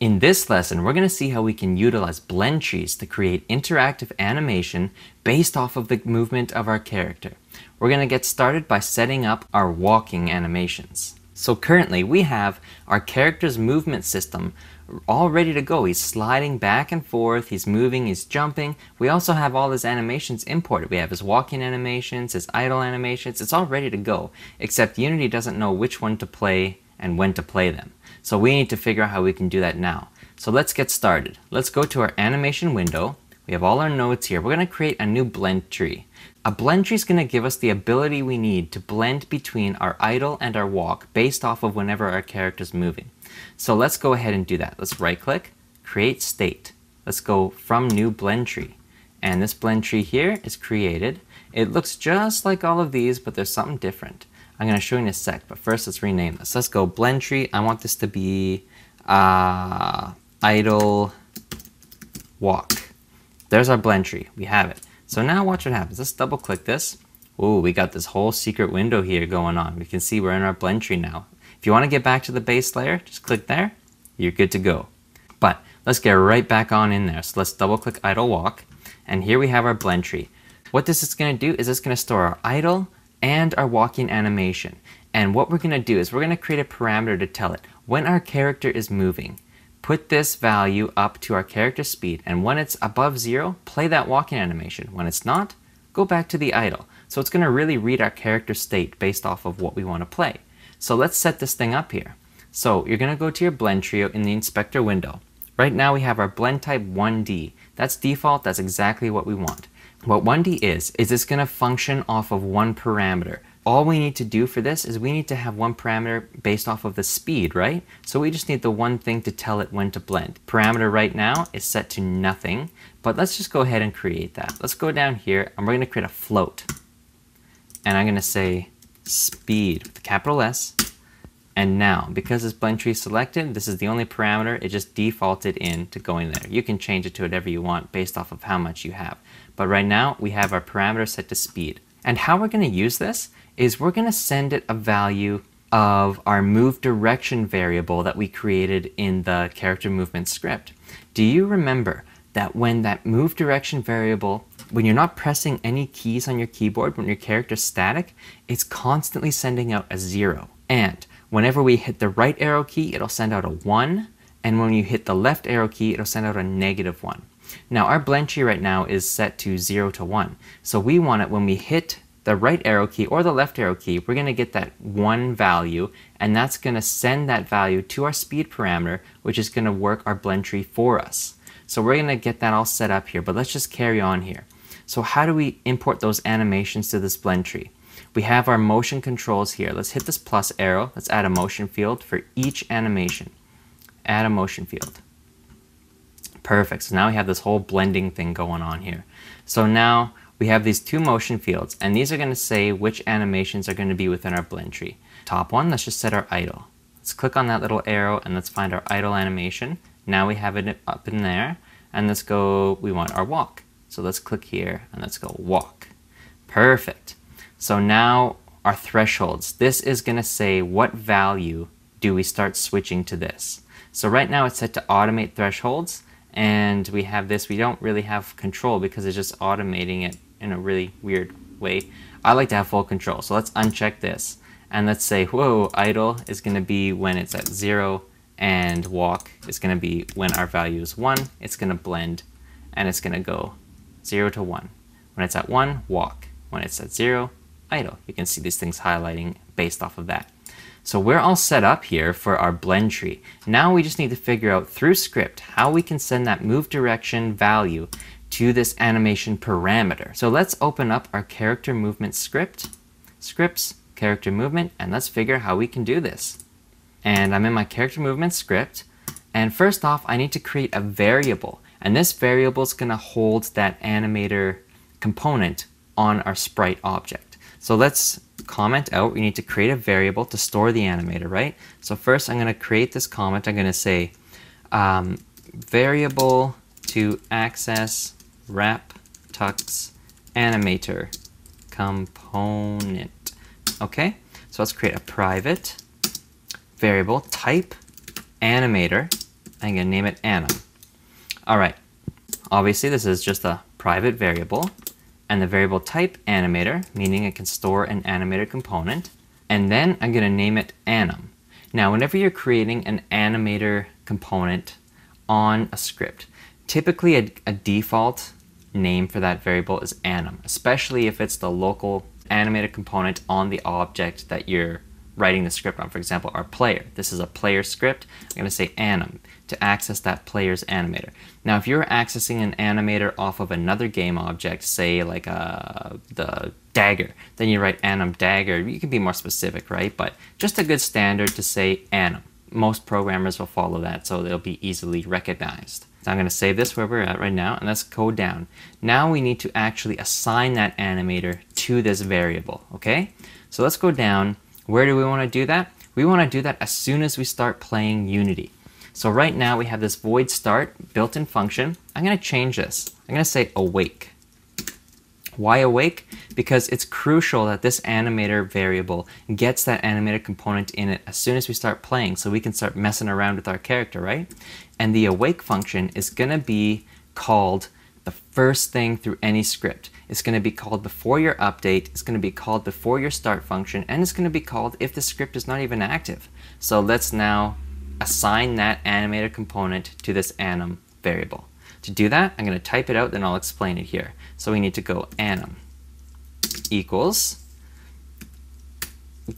In this lesson, we're going to see how we can utilize blend trees to create interactive animation based off of the movement of our character. We're going to get started by setting up our walking animations. So currently we have our character's movement system all ready to go. He's sliding back and forth, he's moving, he's jumping. We also have all his animations imported. We have his walking animations, his idle animations. It's all ready to go, except Unity doesn't know which one to play and when to play them. So we need to figure out how we can do that now. So let's get started. Let's go to our animation window. We have all our nodes here. We're going to create a new blend tree. A blend tree is going to give us the ability we need to blend between our idle and our walk based off of whenever our character is moving. So let's go ahead and do that. Let's right click, create state. Let's go from new blend tree. And this blend tree here is created. It looks just like all of these, but there's something different. I'm going to show you in a sec, but first let's rename this. Let's go blend tree. I want this to be idle walk. There's our blend tree. We have it. So now watch what happens. Let's double click this. Ooh, we got this whole secret window here going on. We can see we're in our blend tree now. If you want to get back to the base layer, just click there. You're good to go. But let's get right back on in there. So let's double click idle walk. And here we have our blend tree. What this is going to do is it's going to store our idle and our walking animation. And what we're going to do is we're going to create a parameter to tell it when our character is moving. Put this value up to our character speed, and when it's above 0, play that walking animation. When it's not, go back to the idle. So it's going to really read our character state based off of what we want to play. So let's set this thing up here. So you're going to go to your blend tree in the inspector window. Right now we have our blend type 1D. That's default, that's exactly what we want. What 1D is it's going to function off of one parameter. All we need to do for this is we need to have one parameter based off of the speed, right? So we just need the one thing to tell it when to blend. Parameter right now is set to nothing, but let's just go ahead and create that. Let's go down here and we're going to create a float. And I'm going to say speed with a capital S. And now, because this blend tree is selected, this is the only parameter, it just defaulted in to going there. You can change it to whatever you want based off of how much you have. But right now, we have our parameter set to speed. And how we're going to use this is we're going to send it a value of our move direction variable that we created in the character movement script. Do you remember that when that move direction variable, when you're not pressing any keys on your keyboard, when your character's static, it's constantly sending out a 0. And whenever we hit the right arrow key, it'll send out a 1. And when you hit the left arrow key, it'll send out a -1. Now our blend tree right now is set to 0 to 1. So we want it when we hit the right arrow key or the left arrow key, we're going to get that 1 value, and that's going to send that value to our speed parameter, which is going to work our blend tree for us. So we're going to get that all set up here, but let's just carry on here. So how do we import those animations to this blend tree? We have our motion controls here. Let's hit this plus arrow. Let's add a motion field for each animation. Add a motion field. Perfect. So now we have this whole blending thing going on here. So now we have these two motion fields, and these are going to say which animations are going to be within our blend tree. Top one, let's just set our idle. Let's click on that little arrow and let's find our idle animation. Now we have it up in there, and let's go, we want our walk. So let's click here and let's go walk. Perfect. So now our thresholds, this is going to say what value do we start switching to this. So right now it's set to automate thresholds, and we have this, we don't really have control because it's just automating it in a really weird way. I like to have full control, so let's uncheck this. And let's say, whoa, idle is going to be when it's at 0, and walk is going to be when our value is 1. It's going to blend, and it's going to go 0 to 1. When it's at 1, walk. When it's at 0, idle. You can see these things highlighting based off of that. So we're all set up here for our blend tree. Now we just need to figure out through script how we can send that move direction value to this animation parameter. So let's open up our character movement script, scripts, character movement, and let's figure out how we can do this. And I'm in my character movement script, and first off I need to create a variable, and this variable is going to hold that animator component on our sprite object. So let's comment out, we need to create a variable to store the animator, right? So first I'm going to create this comment. I'm going to say variable to access WrapTucks animator component. Okay, so let's create a private variable type animator, I'm going to name it anim. All right, obviously this is just a private variable, and the variable type animator, meaning it can store an animator component, and then I'm going to name it anim. Now, whenever you're creating an animator component on a script, typically a default name for that variable is anim, especially if it's the local animator component on the object that you're writing the script on. For example, our player. This is a player script. I'm going to say anim to access that player's animator. Now, if you're accessing an animator off of another game object, say like the dagger, then you write anim dagger. You can be more specific, right? But just a good standard to say anim. Most programmers will follow that, so they'll be easily recognized. So I'm going to save this where we're at right now, and let's go down. Now we need to actually assign that animator to this variable, okay? So let's go down. Where do we want to do that? We want to do that as soon as we start playing Unity. So right now we have this void start built-in function. I'm going to change this. I'm going to say awake. Why awake? Because it's crucial that this animator variable gets that animator component in it as soon as we start playing, so we can start messing around with our character, right? And the awake function is going to be called the first thing through any script. It's going to be called before your update, it's going to be called before your start function, and it's going to be called if the script is not even active. So let's now assign that animator component to this anim variable. To do that, I'm going to type it out, then I'll explain it here. So we need to go anim equals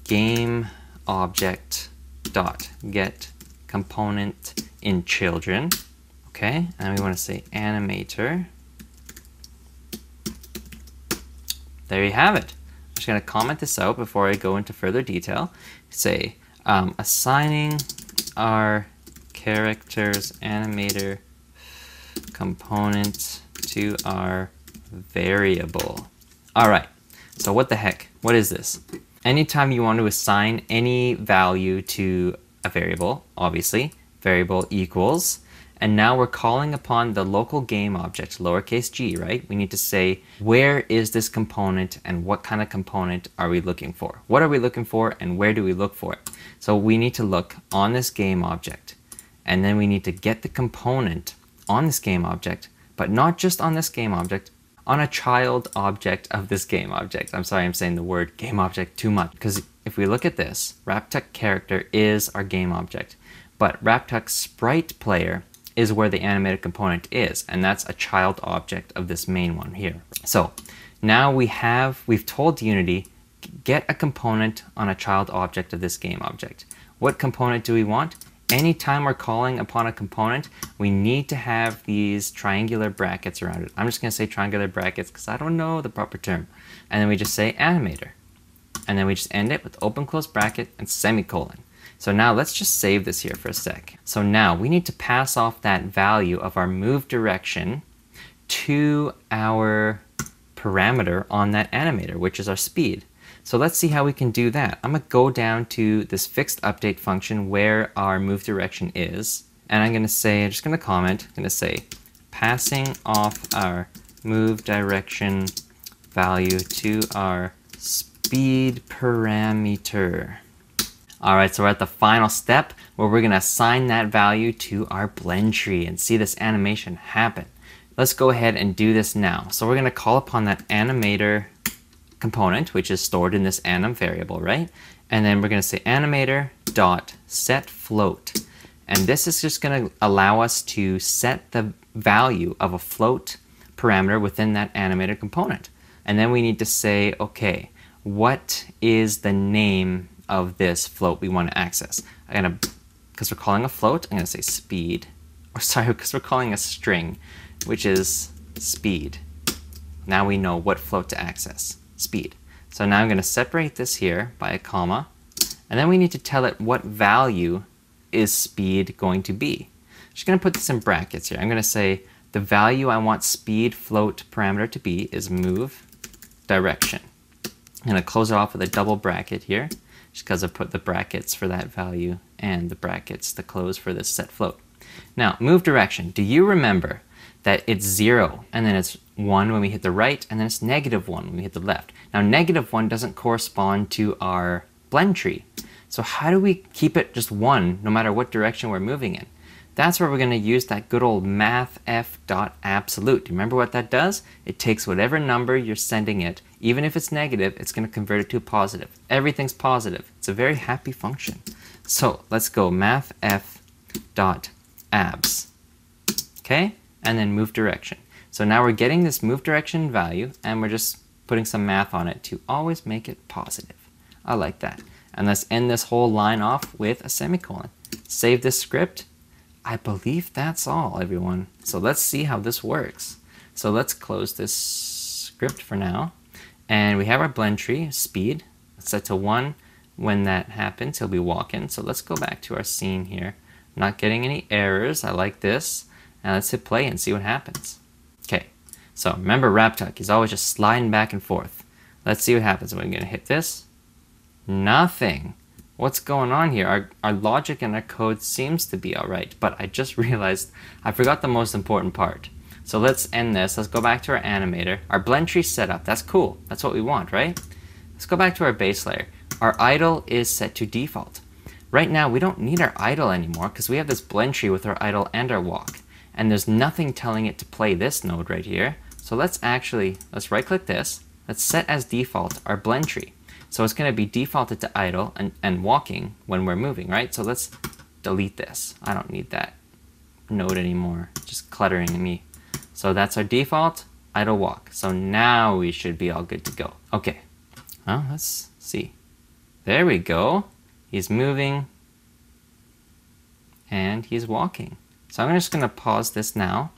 game object dot get component in children. Okay, and we want to say animator. There you have it. I'm just going to comment this out before I go into further detail. Say assigning our character's animator component to our variable. All right, so what the heck? What is this? Anytime you want to assign any value to a variable, obviously, variable equals, and now we're calling upon the local game object, lowercase g, right? We need to say, where is this component and what kind of component are we looking for? What are we looking for and where do we look for it? So we need to look on this game object, and then we need to get the component on this game object, but not just on this game object, on a child object of this game object. I'm sorry, I'm saying the word game object too much, because if we look at this, WrapTucks character is our game object, but WrapTucks sprite player is where the animated component is, and that's a child object of this main one here. So now we've told Unity, get a component on a child object of this game object. What component do we want? Anytime we're calling upon a component, we need to have these triangular brackets around it. I'm just going to say triangular brackets because I don't know the proper term. And then we just say animator. And then we just end it with open close bracket and semicolon. So now let's just save this here for a sec. So now we need to pass off that value of our move direction to our parameter on that animator, which is our speed. So let's see how we can do that. I'm going to go down to this fixed update function where our move direction is. And I'm going to say, I'm just going to comment, I'm going to say passing off our move direction value to our speed parameter. All right, so we're at the final step where we're going to assign that value to our Blendtree and see this animation happen. Let's go ahead and do this now. So we're going to call upon that animator component, which is stored in this anim variable, right? And then we're going to say animator dot set float. And this is just going to allow us to set the value of a float parameter within that animator component. And then we need to say, okay, what is the name of this float we want to access? Because we're calling a float, I'm going to say speed. Or sorry, because we're calling a string, which is speed. Now we know what float to access. Speed. So now I'm going to separate this here by a comma, and then we need to tell it what value is speed going to be. I'm just going to put this in brackets here. I'm going to say the value I want speed float parameter to be is move direction. I'm going to close it off with a double bracket here, just because I put the brackets for that value and the brackets to close for this set float. Now, move direction. Do you remember that it's 0 and then it's 1 when we hit the right, and then it's -1 when we hit the left? Now, -1 doesn't correspond to our Blendtree. So how do we keep it just 1 no matter what direction we're moving in? That's where we're going to use that good old mathf.absolute. Do you remember what that does? It takes whatever number you're sending it, even if it's negative, it's going to convert it to a positive. Everything's positive. It's a very happy function. So let's go mathf.abs. Okay, and then move direction. So now we're getting this move direction value, and we're just putting some math on it to always make it positive. I like that. And let's end this whole line off with a semicolon. Save this script. I believe that's all, everyone. So let's see how this works. So let's close this script for now. And we have our Blendtree speed. Let's set to 1. When that happens, he'll be walking. So let's go back to our scene here. Not getting any errors. I like this. Now let's hit play and see what happens. Okay, so remember WrapTuck, he's always just sliding back and forth. Let's see what happens. We're going to hit this. Nothing. What's going on here? Our logic and our code seems to be all right, but I just realized I forgot the most important part. So let's end this. Let's go back to our animator. Our Blendtree setup, that's cool. That's what we want, right? Let's go back to our base layer. Our idle is set to default. Right now, we don't need our idle anymore because we have this Blendtree with our idle and our walk. And there's nothing telling it to play this node right here. So let's right click this. Let's set as default our Blendtree. So it's going to be defaulted to idle and walking when we're moving, right? So let's delete this. I don't need that node anymore. It's just cluttering me. So that's our default, idle walk. So now we should be all good to go. Okay, well, let's see. There we go. He's moving and he's walking. So I'm just going to pause this now.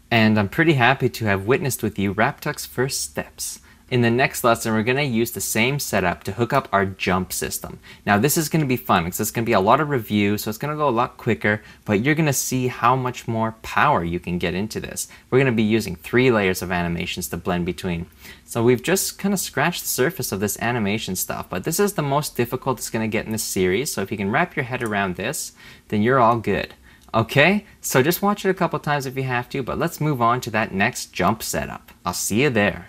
And I'm pretty happy to have witnessed with you WrapTucks' first steps. In the next lesson, we're going to use the same setup to hook up our jump system. Now this is going to be fun because it's going to be a lot of review, so it's going to go a lot quicker, but you're going to see how much more power you can get into this. We're going to be using 3 layers of animations to blend between. So we've just kind of scratched the surface of this animation stuff, but this is the most difficult it's going to get in this series, so if you can wrap your head around this, then you're all good. Okay, so just watch it a couple times if you have to, but let's move on to that next jump setup. I'll see you there.